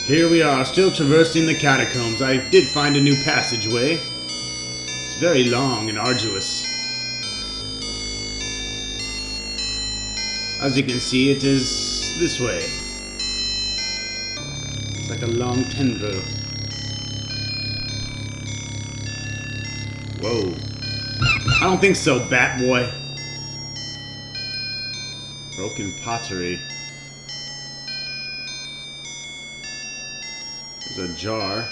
Here we are, still traversing the catacombs. I did find a new passageway. It's very long and arduous. As you can see, it is this way. It's like a long tendril. Whoa. I don't think so, Bat Boy. Broken pottery. There's a jar.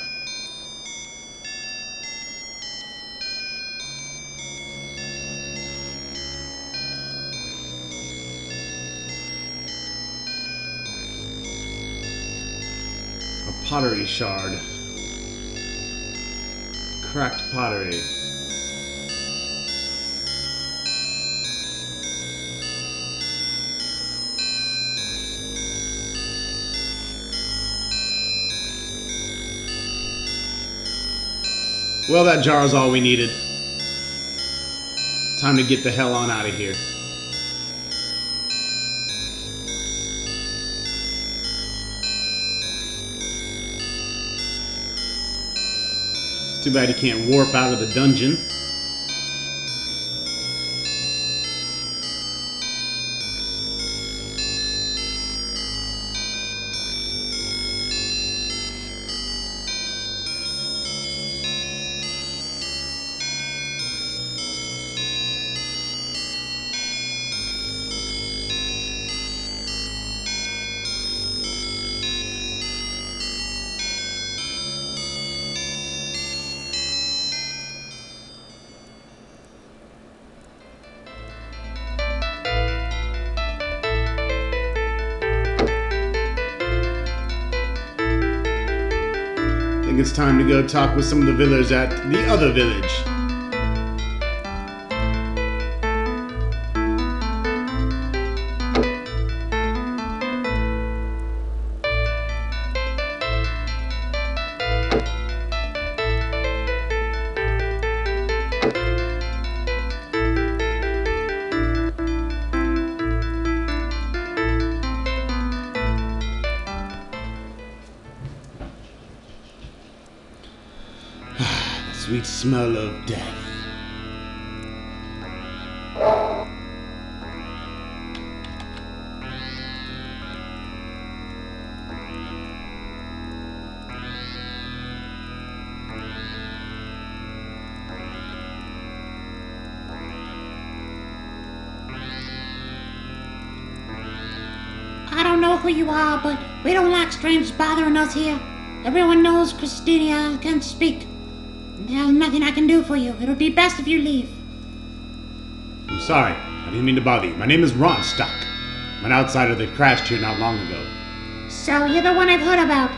A pottery shard. Cracked pottery. Well, that jar is all we needed. Time to get the hell on out of here. It's too bad you can't warp out of the dungeon. I think it's time to go talk with some of the villagers at the other village. Sweet smell of death. I don't know who you are, but we don't like strangers bothering us here. Everyone knows Christina can speak. There's nothing I can do for you. It'll be best if you leave. I'm sorry. I didn't mean to bother you. My name is Ronstock. I'm an outsider that crashed here not long ago. So you're the one I've heard about.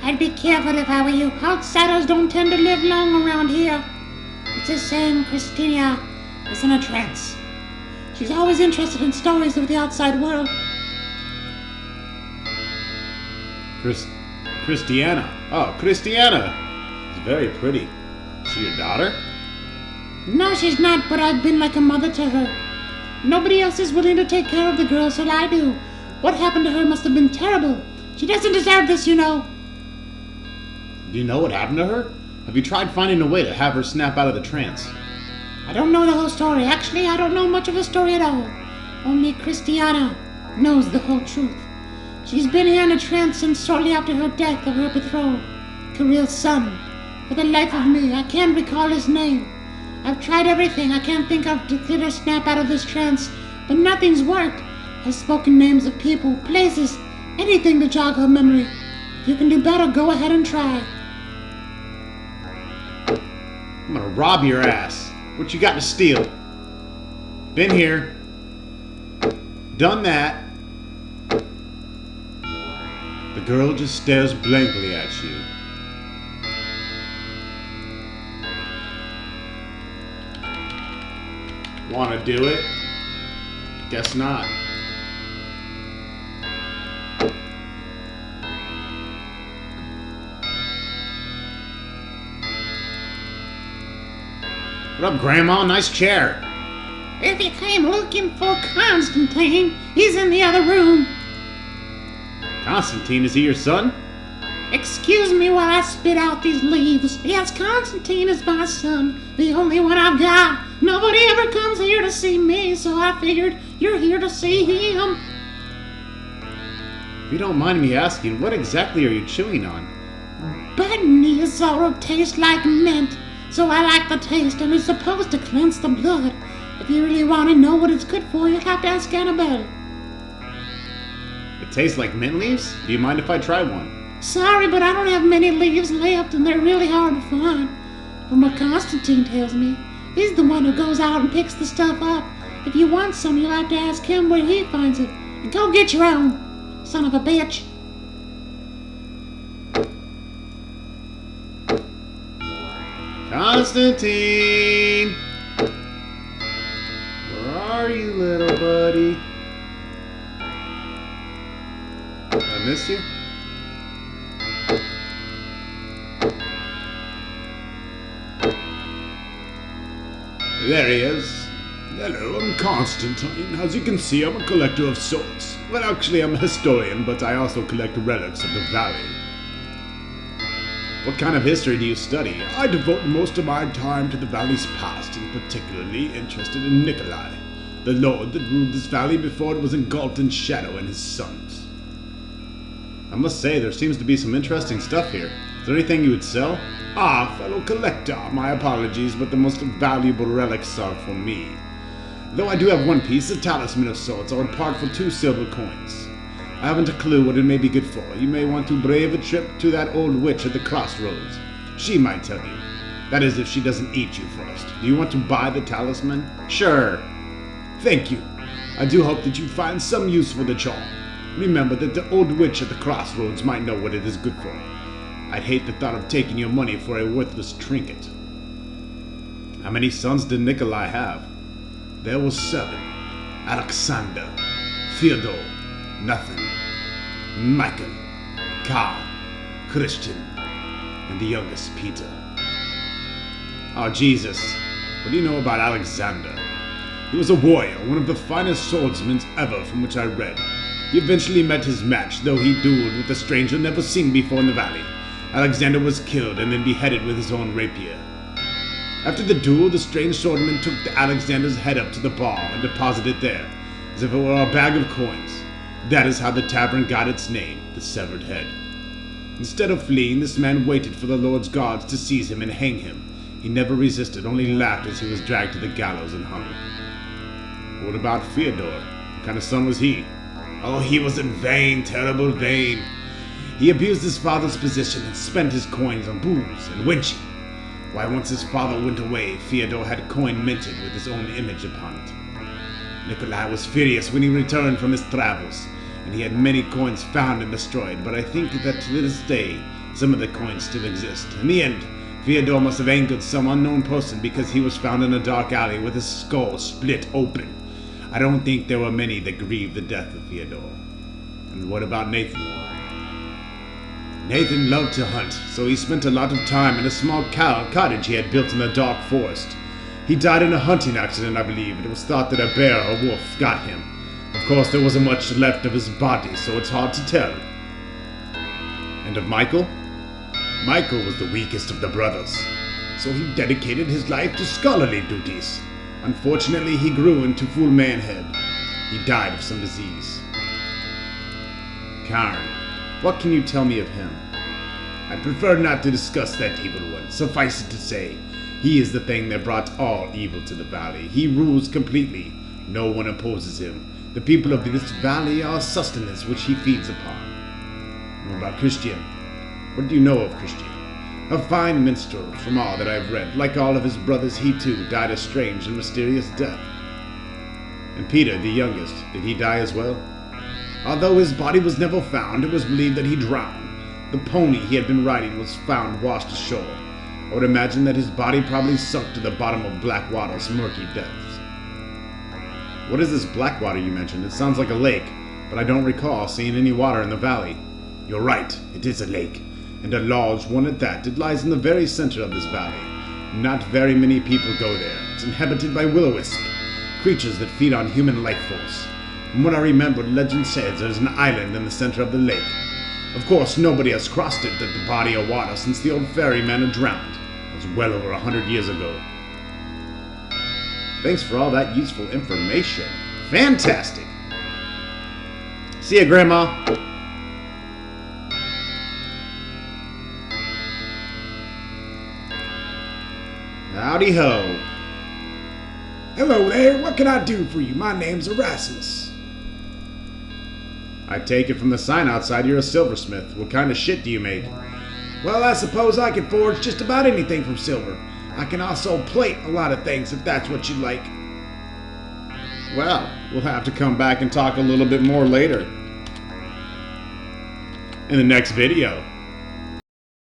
I'd be careful if I were you. Outsiders don't tend to live long around here. It's a shame Christina is in a trance. She's always interested in stories of the outside world. Christiana. Oh, Christiana. It's very pretty. Is she your daughter? No, she's not, but I've been like a mother to her. Nobody else is willing to take care of the girl, so I do. What happened to her must have been terrible. She doesn't deserve this, you know. Do you know what happened to her? Have you tried finding a way to have her snap out of the trance? I don't know the whole story. Actually, I don't know much of the story at all. Only Christiana knows the whole truth. She's been here in a trance since shortly after her death of her betrothed, Kirill's son. For the life of me, I can't recall his name. I've tried everything I can't think of to get her snap out of this trance, but nothing's worked. I've spoken names of people, places, anything to jog her memory. If you can do better, go ahead and try. I'm gonna rob your ass. What you got to steal? Been here. Done that. The girl just stares blankly at you. Wanna do it? Guess not. What up, Grandma? Nice chair. If you came looking for Constantine, he's in the other room. Constantine, is he your son? Excuse me while I spit out these leaves. Yes, Constantine is my son, the only one I've got. Nobody ever comes here to see me, so I figured you're here to see him. If you don't mind me asking, what exactly are you chewing on? Botany sort of tastes like mint, so I like the taste, and it's supposed to cleanse the blood. If you really want to know what it's good for, you have to ask Annabelle. It tastes like mint leaves? Do you mind if I try one? Sorry, but I don't have many leaves left, and they're really hard to find. From what Constantine tells me, he's the one who goes out and picks the stuff up. If you want some, you'll have to ask him where he finds it. And go get your own, son of a bitch. Constantine! Where are you, little buddy? Did I miss you? There he is. Hello, I'm Constantine. As you can see, I'm a collector of sorts. Well, actually, I'm a historian, but I also collect relics of the valley. What kind of history do you study? I devote most of my time to the valley's past, and particularly interested in Nikolai, the lord that ruled this valley before it was engulfed in shadow, and his sons. I must say, there seems to be some interesting stuff here. Is there anything you would sell? Ah, fellow collector, my apologies, but the most valuable relics are for me. Though I do have one piece, a talisman of sorts, I would part for 2 silver coins. I haven't a clue what it may be good for. You may want to brave a trip to that old witch at the crossroads. She might tell you. That is, if she doesn't eat you first. Do you want to buy the talisman? Sure. Thank you. I do hope that you find some use for the charm. Remember that the old witch at the crossroads might know what it is good for. I'd hate the thought of taking your money for a worthless trinket. How many sons did Nikolai have? There were 7. Alexander, Fyodor, Nathan, Michael, Karl, Christian, and the youngest, Peter. Oh, Jesus. What do you know about Alexander? He was a warrior, one of the finest swordsmen ever from which I read. He eventually met his match, though he dueled with a stranger never seen before in the valley. Alexander was killed and then beheaded with his own rapier. After the duel, the strange swordman took Alexander's head up to the bar and deposited it there, as if it were a bag of coins. That is how the tavern got its name, the Severed Head. Instead of fleeing, this man waited for the Lord's guards to seize him and hang him. He never resisted, only laughed as he was dragged to the gallows and hung. What about Fyodor? What kind of son was he? Oh, he was vain, terrible vain. He abused his father's position and spent his coins on booze and wenching. Why, once his father went away, Fyodor had a coin minted with his own image upon it. Nikolai was furious when he returned from his travels, and he had many coins found and destroyed, but I think that to this day, some of the coins still exist. In the end, Fyodor must have angered some unknown person because he was found in a dark alley with his skull split open. I don't think there were many that grieved the death of Fyodor. And what about Nathan? Nathan loved to hunt, so he spent a lot of time in a small cottage he had built in the dark forest. He died in a hunting accident, I believe, and it was thought that a bear or wolf got him. Of course, there wasn't much left of his body, so it's hard to tell. And of Michael? Michael was the weakest of the brothers, so he dedicated his life to scholarly duties. Unfortunately, he grew into full manhood. He died of some disease. Karen, what can you tell me of him? I prefer not to discuss that evil one. Suffice it to say, he is the thing that brought all evil to the valley. He rules completely. No one opposes him. The people of this valley are sustenance which he feeds upon. What about Christian? What do you know of Christian? A fine minstrel, from all that I have read. Like all of his brothers, he too died a strange and mysterious death. And Peter, the youngest, did he die as well? Although his body was never found, it was believed that he drowned. The pony he had been riding was found washed ashore. I would imagine that his body probably sunk to the bottom of Blackwater's murky depths. What is this Blackwater you mentioned? It sounds like a lake, but I don't recall seeing any water in the valley. You're right, it is a lake, and a large one at that. It lies in the very center of this valley. Not very many people go there. It's inhabited by will-o-wisp, creatures that feed on human life force. From what I remember, legend says there's an island in the center of the lake. Of course, nobody has crossed it at the body of water since the old ferryman had drowned. It was well over 100 years ago. Thanks for all that useful information. Fantastic. See ya, Grandma. Howdy ho. Hello there, what can I do for you? My name's Erasmus. I take it from the sign outside you're a silversmith. What kind of shit do you make? Well, I suppose I can forge just about anything from silver. I can also plate a lot of things if that's what you'd like. Well, we'll have to come back and talk a little bit more later. In the next video.